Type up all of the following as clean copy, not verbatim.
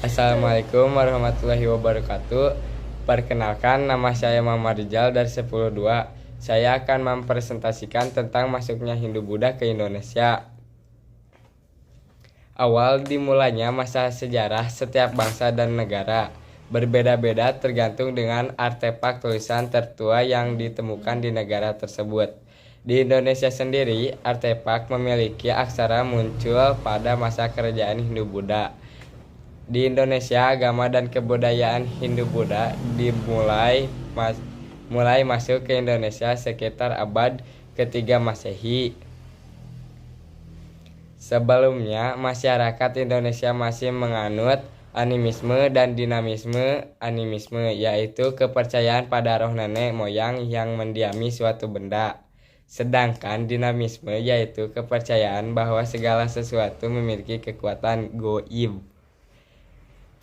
Assalamualaikum warahmatullahi wabarakatuh. Perkenalkan, nama saya Muhammad Rizal dari 10.2. Saya akan mempresentasikan tentang masuknya Hindu-Buddha ke Indonesia. Awal dimulainya masa sejarah setiap bangsa dan negara berbeda-beda tergantung dengan artefak tulisan tertua yang ditemukan di negara tersebut. Di Indonesia sendiri, artefak memiliki aksara muncul pada masa kerajaan Hindu-Buddha. Di Indonesia, agama dan kebudayaan Hindu-Buddha mulai masuk ke Indonesia sekitar abad ketiga Masehi. Sebelumnya, masyarakat Indonesia masih menganut animisme dan dinamisme. Animisme yaitu kepercayaan pada roh nenek moyang yang mendiami suatu benda. Sedangkan dinamisme yaitu kepercayaan bahwa segala sesuatu memiliki kekuatan gaib.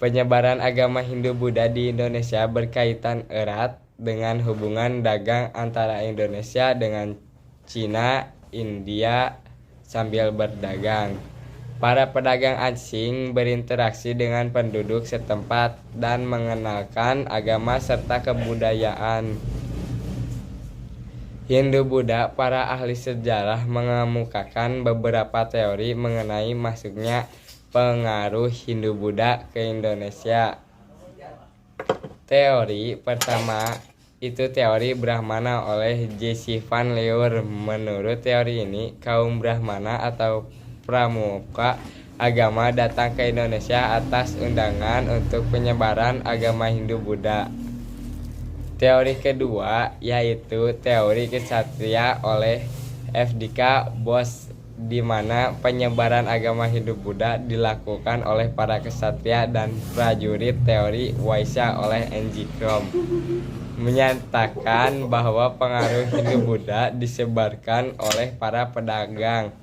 Penyebaran agama Hindu-Buddha di Indonesia berkaitan erat dengan hubungan dagang antara Indonesia dengan Cina, India sambil berdagang. Para pedagang asing berinteraksi dengan penduduk setempat dan mengenalkan agama serta kebudayaan Hindu-Buddha. Para ahli sejarah mengemukakan beberapa teori mengenai masuknya pengaruh Hindu-Buddha ke Indonesia. Teori pertama itu teori Brahmana oleh Jesse Van Leur. Menurut teori ini, kaum Brahmana atau pramuka agama datang ke Indonesia atas undangan untuk penyebaran agama Hindu-Buddha. Teori kedua yaitu teori kesatria oleh F.D.K. Bose, di mana penyebaran agama Hindu-Buddha dilakukan oleh para kesatria dan prajurit. Teori Waisya oleh N.G. Krom menyatakan bahwa pengaruh Hindu-Buddha disebarkan oleh para pedagang.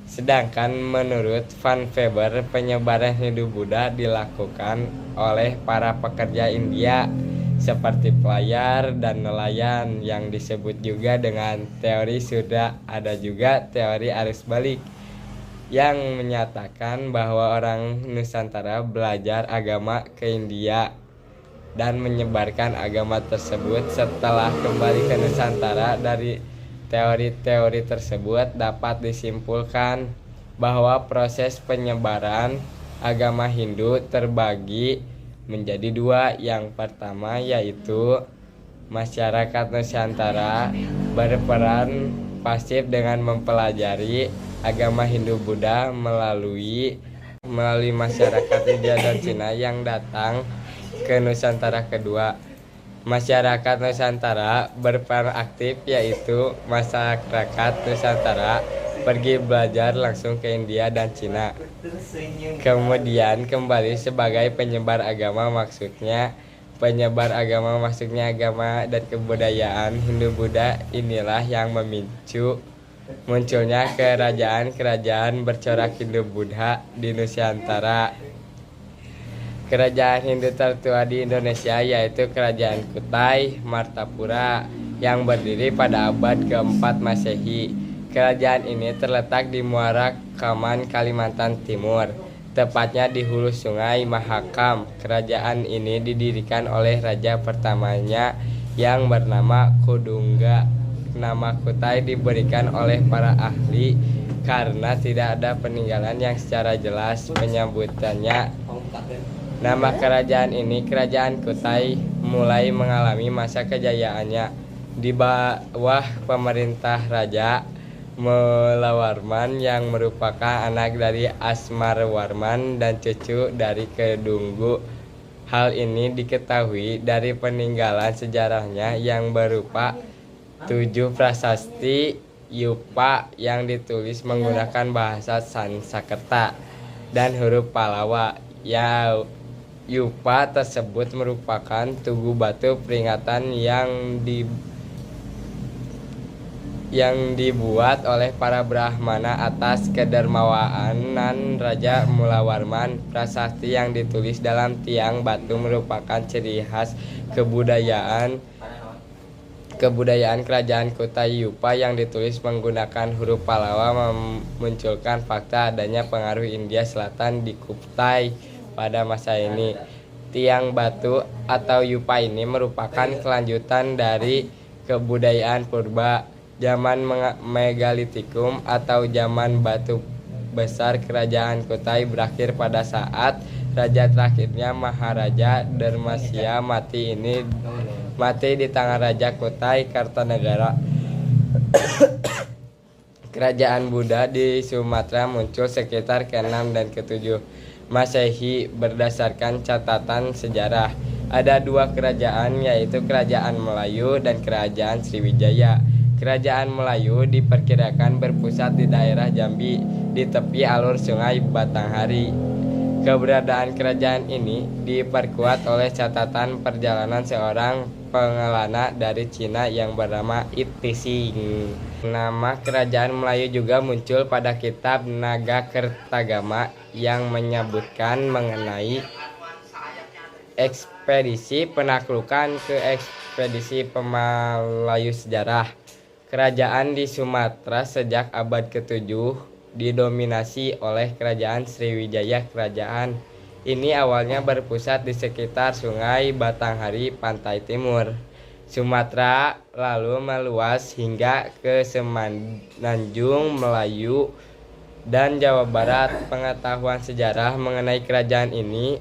Sedangkan menurut Van Weber, penyebaran Hindu-Buddha dilakukan oleh para pekerja India seperti pelayar dan nelayan yang disebut juga dengan teori Sudra. Ada juga teori arus balik yang menyatakan bahwa orang Nusantara belajar agama ke India dan menyebarkan agama tersebut setelah kembali ke Nusantara. Dari teori-teori tersebut dapat disimpulkan bahwa proses penyebaran agama Hindu terbagi menjadi dua. Yang pertama yaitu masyarakat Nusantara berperan pasif dengan mempelajari agama Hindu-Buddha melalui masyarakat India dan Cina yang datang ke Nusantara. Kedua, masyarakat Nusantara berperan aktif yaitu masyarakat Nusantara pergi belajar langsung ke India dan Cina. Kemudian kembali sebagai penyebar agama, maksudnya agama dan kebudayaan Hindu-Buddha. Inilah yang memicu munculnya kerajaan-kerajaan bercorak Hindu-Buddha di Nusantara. Kerajaan Hindu tertua di Indonesia yaitu Kerajaan Kutai Martapura yang berdiri pada abad ke-4 Masehi. Kerajaan ini terletak di Muara Kaman, Kalimantan Timur, tepatnya di hulu Sungai Mahakam. Kerajaan ini didirikan oleh raja pertamanya yang bernama Kudungga. Nama Kutai diberikan oleh para ahli karena tidak ada peninggalan yang secara jelas menyebutkannya. Nama kerajaan ini, Kerajaan Kutai, mulai mengalami masa kejayaannya di bawah pemerintah Raja Melawarman yang merupakan anak dari Asmarwarman dan cucu dari Kedunggu. Hal ini diketahui dari peninggalan sejarahnya yang berupa 7 prasasti Yupa yang ditulis menggunakan bahasa Sanskerta dan huruf Pallawa. Yupa tersebut merupakan tugu batu peringatan yang dibuat oleh para Brahmana atas kedermawanan Raja Mulawarman. Prasasti yang ditulis dalam tiang batu merupakan ciri khas kebudayaan Kebudayaan kerajaan Kutai Yupa yang ditulis menggunakan huruf Pallawa memunculkan fakta adanya pengaruh India Selatan di Kutai pada masa ini. Tiang batu atau Yupa ini merupakan kelanjutan dari kebudayaan purba, zaman megalitikum atau zaman batu besar. Kerajaan Kutai berakhir pada saat raja terakhirnya Maharaja Dharmasya mati di tangan Raja Kutai Kartanegara. Kerajaan Buddha di Sumatera muncul sekitar ke-6 dan ke-7 Masehi berdasarkan catatan sejarah. Ada dua kerajaan, yaitu Kerajaan Melayu dan Kerajaan Sriwijaya. Kerajaan Melayu diperkirakan berpusat di daerah Jambi di tepi alur Sungai Batanghari. Keberadaan kerajaan ini diperkuat oleh catatan perjalanan seorang pengelana dari Cina yang bernama Itising. Nama kerajaan Melayu juga muncul pada kitab Nagakertagama yang menyebutkan mengenai ekspedisi penaklukan ke ekspedisi Pemalayu sejarah. Kerajaan di Sumatera sejak abad ke-7 didominasi oleh Kerajaan Sriwijaya. Kerajaan ini awalnya berpusat di sekitar Sungai Batanghari pantai timur Sumatera, lalu meluas hingga ke Semenanjung, Melayu, dan Jawa Barat. Pengetahuan sejarah mengenai kerajaan ini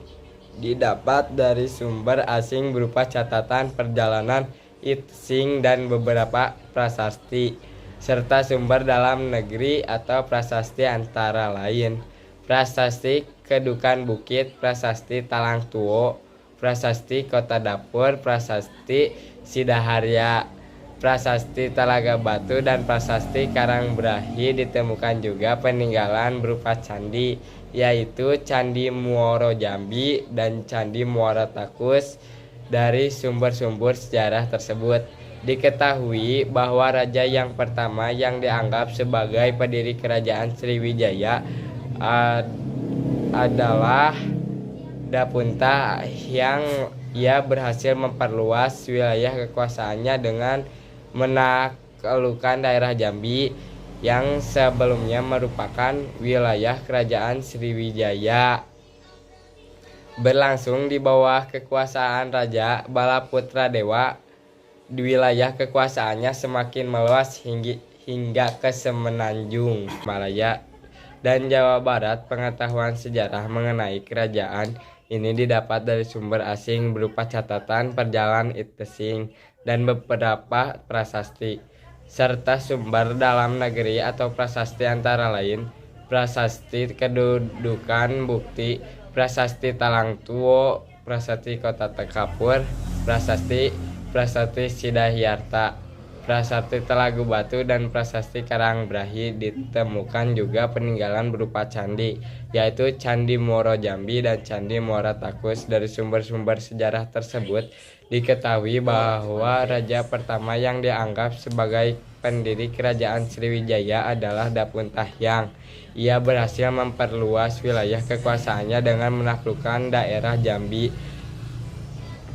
didapat dari sumber asing berupa catatan perjalanan Itising dan beberapa prasasti, serta sumber dalam negeri atau prasasti antara lain Prasasti Kedukan Bukit, Prasasti Talang Tuo, Prasasti Kota Dapur, Prasasti Sidaharya, Prasasti Talaga Batu, dan Prasasti Karangbrahi. Ditemukan juga peninggalan berupa candi, yaitu Candi Muoro Jambi dan Candi Muara Takus. Dari sumber-sumber sejarah tersebut diketahui bahwa raja yang pertama yang dianggap sebagai pendiri kerajaan Sriwijaya adalah Dapunta, yang ia berhasil memperluas wilayah kekuasaannya dengan menaklukkan daerah Jambi yang sebelumnya merupakan wilayah kerajaan Sriwijaya. Berlangsung di bawah kekuasaan Raja Balaputradewa, wilayah kekuasaannya semakin meluas hingga ke Semenanjung, Malaya, dan Jawa Barat. Pengetahuan sejarah mengenai kerajaan ini didapat dari sumber asing berupa catatan perjalanan Itising dan beberapa prasasti, serta sumber dalam negeri atau prasasti antara lain Prasasti Kedudukan Bukti, Prasasti Talang Tuo, Prasasti Kota Tekapur, Prasasti Sidahyarta, Prasasti Telaga Batu, dan Prasasti Karangbrahi. Ditemukan juga peninggalan berupa candi, yaitu Candi Muoro Jambi dan Candi Muara Takus. Dari sumber-sumber sejarah tersebut diketahui bahwa raja pertama yang dianggap sebagai pendiri kerajaan Sriwijaya adalah Dapuntahyang. Ia berhasil memperluas wilayah kekuasaannya dengan menaklukkan daerah Jambi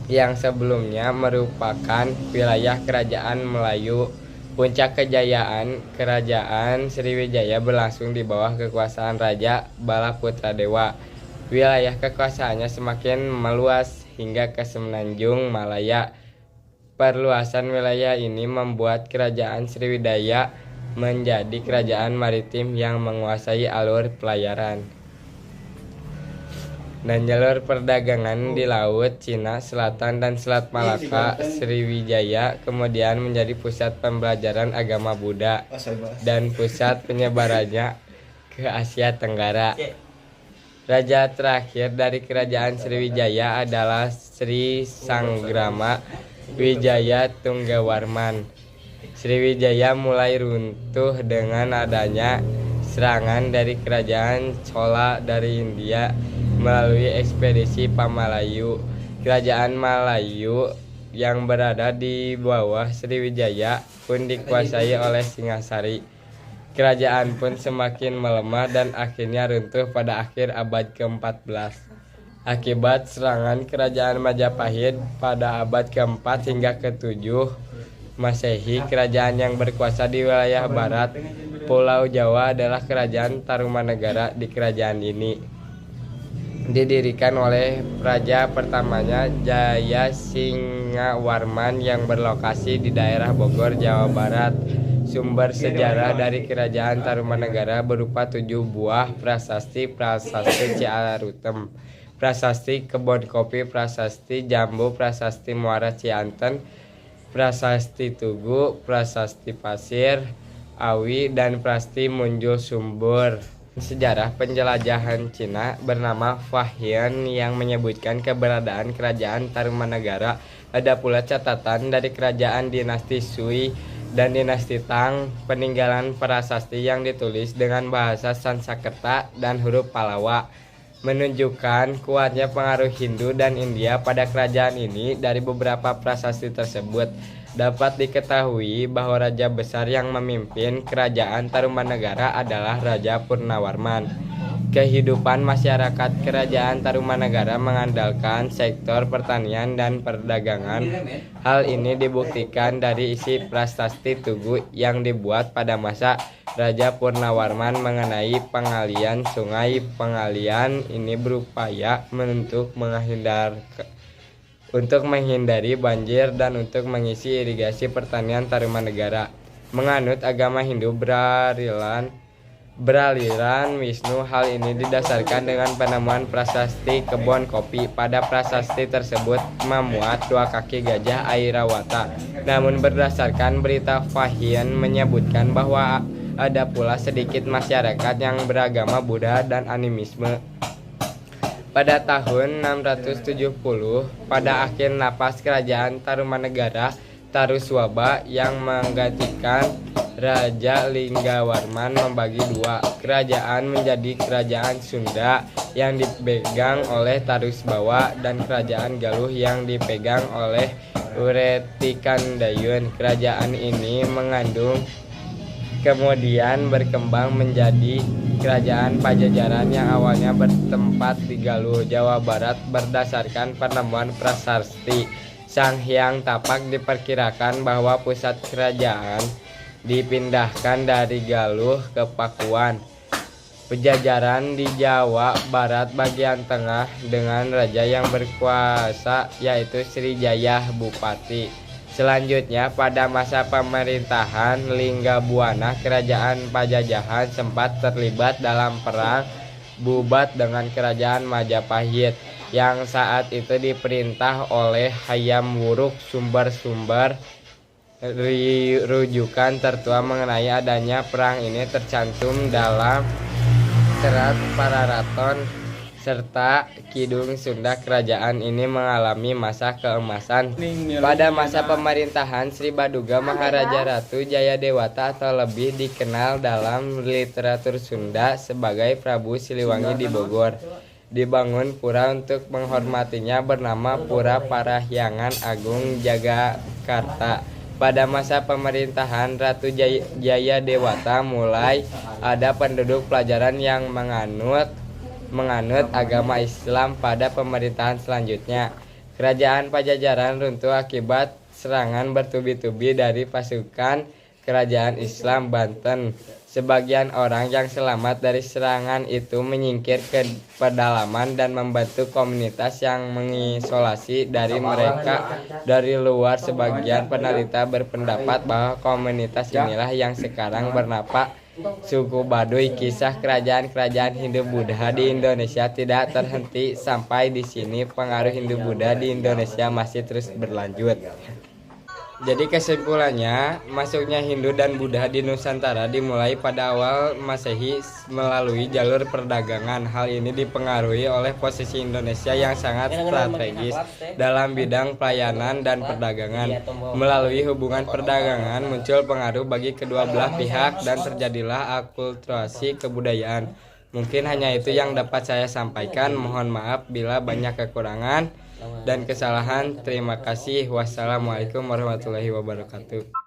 yang sebelumnya merupakan wilayah kerajaan Melayu. Puncak kejayaan kerajaan Sriwijaya berlangsung di bawah kekuasaan Raja Balaputradewa. Wilayah kekuasaannya semakin meluas hingga ke Semenanjung, Malaya. Perluasan wilayah ini membuat kerajaan Sriwijaya menjadi kerajaan maritim yang menguasai alur pelayaran dan jalur perdagangan di Laut Cina Selatan dan Selat Malaka. Sriwijaya kemudian menjadi pusat pembelajaran agama Buddha dan pusat penyebarannya ke Asia Tenggara. Raja terakhir dari kerajaan Sriwijaya adalah Sri Sanggrama Wijaya Tunggawarman. Sriwijaya mulai runtuh dengan adanya serangan dari kerajaan Chola dari India melalui ekspedisi Pamalayu. Kerajaan Malayu yang berada di bawah Sriwijaya pun dikuasai oleh Singasari. Kerajaan pun semakin melemah dan akhirnya runtuh pada akhir abad ke-14 akibat serangan kerajaan Majapahit pada abad ke-4 hingga ke-7 Masehi. Kerajaan yang berkuasa di wilayah barat Pulau Jawa adalah Kerajaan Tarumanegara. Di kerajaan ini didirikan oleh raja pertamanya Jaya Singawarman yang berlokasi di daerah Bogor, Jawa Barat. Sumber sejarah dari Kerajaan Tarumanegara berupa 7 buah prasasti: Prasasti Ciarutem, Prasasti Kebon Kopi, Prasasti Jambu, Prasasti Muara Cianten, Prasasti Tugu, Prasasti Pasir Awi, dan Prasasti Munjul Sumbur. Sejarah penjelajahan Cina bernama Fahian yang menyebutkan keberadaan Kerajaan Tarumanegara. Ada pula catatan dari Kerajaan Dinasti Sui dan Dinasti Tang, peninggalan prasasti yang ditulis dengan bahasa Sanskerta dan huruf Pallawa, menunjukkan kuatnya pengaruh Hindu dan India pada kerajaan ini. Dari beberapa prasasti tersebut dapat diketahui bahwa raja besar yang memimpin Kerajaan Tarumanegara adalah Raja Purnawarman. Kehidupan masyarakat Kerajaan Tarumanegara mengandalkan sektor pertanian dan perdagangan. Hal ini dibuktikan dari isi prasasti Tugu yang dibuat pada masa Raja Purnawarman mengenai pengalian sungai. Pengalian ini berupaya untuk menghindari banjir dan untuk mengisi irigasi pertanian Tarumanegara. Menganut agama Hindu beraliran Wisnu, hal ini didasarkan dengan penemuan prasasti Kebon Kopi. Pada prasasti tersebut memuat 2 kaki gajah Airawata. Namun berdasarkan berita Fahian menyebutkan bahwa ada pula sedikit masyarakat yang beragama Buddha dan animisme. Pada tahun 670, pada akhir napas Kerajaan Tarumanegara, Taruswaba yang menggantikan Raja Linggawarman membagi 2 kerajaan menjadi Kerajaan Sunda yang dipegang oleh Tarusbawa dan Kerajaan Galuh yang dipegang oleh Uretikandayun. Kerajaan ini mengandung kemudian berkembang menjadi Kerajaan Pajajaran yang awalnya bertempat di Galuh, Jawa Barat. Berdasarkan penemuan prasasti Sang Hyang Tapak, diperkirakan bahwa pusat kerajaan dipindahkan dari Galuh ke Pakuan. Pajajaran di Jawa Barat bagian tengah dengan raja yang berkuasa yaitu Srijaya Bupati. Selanjutnya pada masa pemerintahan Linggabuana, Kerajaan Pajajaran sempat terlibat dalam perang bubat dengan Kerajaan Majapahit yang saat itu diperintah oleh Hayam Wuruk. Sumber-sumber rujukan tertua mengenai adanya perang ini tercantum dalam Serat Pararaton serta Kidung Sunda. Kerajaan ini mengalami masa keemasan pada masa pemerintahan Sri Baduga Maharaja Ratu Jayadewata, atau lebih dikenal dalam literatur Sunda sebagai Prabu Siliwangi di Bogor. Dibangun pura untuk menghormatinya bernama Pura Parahyangan Agung Jagakarta. Pada masa pemerintahan Ratu Jayadewata mulai ada penduduk pelajaran yang menganut agama Islam. Pada pemerintahan selanjutnya, Kerajaan Pajajaran runtuh akibat serangan bertubi-tubi dari pasukan Kerajaan Islam Banten. Sebagian orang yang selamat dari serangan itu menyingkir ke pedalaman dan membantu komunitas yang mengisolasi dari mereka dari luar. Sebagian peneliti berpendapat bahwa komunitas inilah yang sekarang bernama suku Baduy. Kisah kerajaan-kerajaan Hindu-Buddha di Indonesia tidak terhenti sampai di sini. Pengaruh Hindu-Buddha di Indonesia masih terus berlanjut. Jadi kesimpulannya, masuknya Hindu dan Buddha di Nusantara dimulai pada awal Masehi melalui jalur perdagangan. Hal ini dipengaruhi oleh posisi Indonesia yang sangat strategis dalam bidang pelayanan dan perdagangan. Melalui hubungan perdagangan muncul pengaruh bagi kedua belah pihak dan terjadilah akulturasi kebudayaan. Mungkin hanya itu yang dapat saya sampaikan. Mohon maaf bila banyak kekurangan dan kesalahan. Terima kasih. Wassalamualaikum warahmatullahi wabarakatuh.